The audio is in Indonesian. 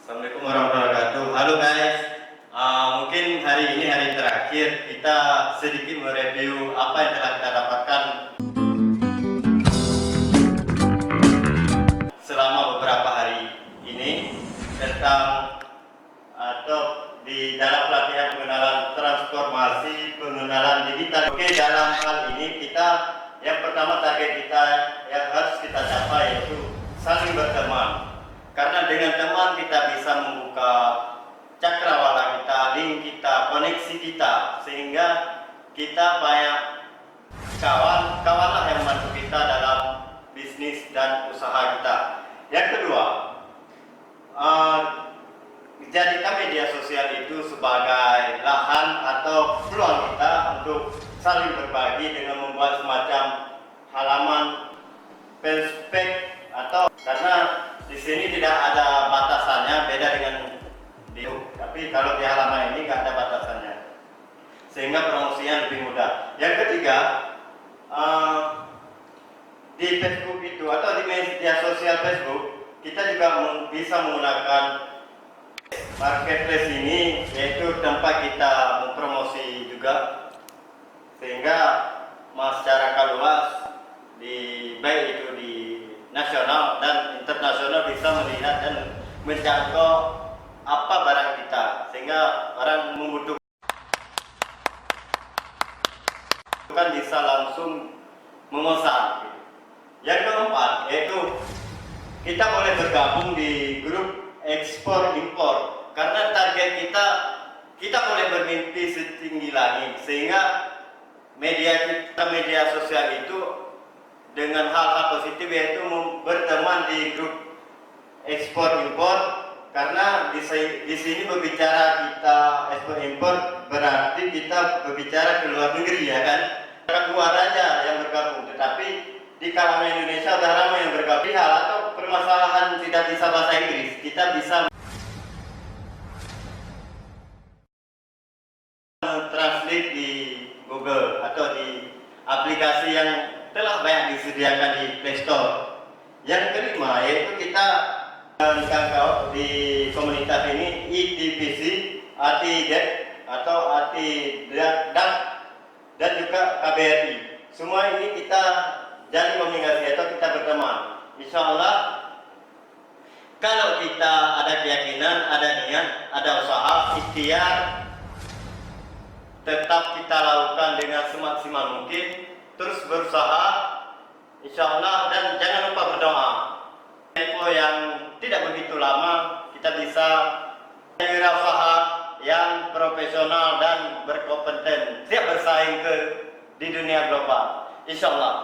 Assalamualaikum warahmatullahi wabarakatuh. Halo guys, mungkin hari ini hari terakhir kita sedikit mereview apa yang telah kita dapatkan selama beberapa hari ini tentang atau di dalam pelatihan pengenalan transformasi pengenalan digital. Oke, dalam hal ini kita yang pertama target kita yang harus kita capai yaitu saling berteman. Karena dengan teman kita bisa membuka cakrawala kita, link kita, koneksi kita, sehingga kita banyak kawan-kawanlah yang membantu kita dalam bisnis dan usaha kita. Yang kedua, jadikan media sosial itu sebagai lahan atau peluang kita untuk saling berbagi dengan membuat semacam halaman fanspage atau karena di sini tidak ada batasannya, beda dengan di tapi kalau di halaman ini nggak ada batasannya, sehingga promosinya lebih mudah. Yang ketiga, di Facebook itu atau di media sosial Facebook kita juga bisa menggunakan marketplace ini, yaitu tempat kita mempromosi juga, sehingga masyarakat luas baik itu di nasional dan internasional bisa melihat dan menjangkau apa barang kita, sehingga orang membutuhkan bisa langsung memesan. Yang keempat yaitu kita boleh bergabung di grup ekspor impor, karena target kita boleh bermimpi setinggi langit, sehingga media sosial itu dengan hal-hal positif yaitu berteman di grup ekspor impor, karena di sini berbicara kita ekspor impor berarti kita berbicara ke luar negeri, ya kan? Luar aja yang bergabung, tetapi di kalangan Indonesia udah ramai yang bergabung. Hal atau permasalahan tidak bisa bahasa Inggris, kita bisa translate di Google atau di aplikasi yang telah banyak disediakan di Play Store. Yang kelima yaitu kita menjangkau di komunitas ini ITPC, ATIDET atau ATIDAT dan juga KBRI. Semua ini kita jalin komunikasi atau kita berteman. Insya Allah kalau kita ada keyakinan, ada niat, ada usaha, ikhtiar, tetap kita lakukan dengan semaksimal mungkin, terus berusaha, insya Allah, dan jangan lupa berdoa. Tempo yang tidak begitu lama kita bisa wirausaha yang profesional dan berkompeten, siap bersaing di dunia global, insya Allah.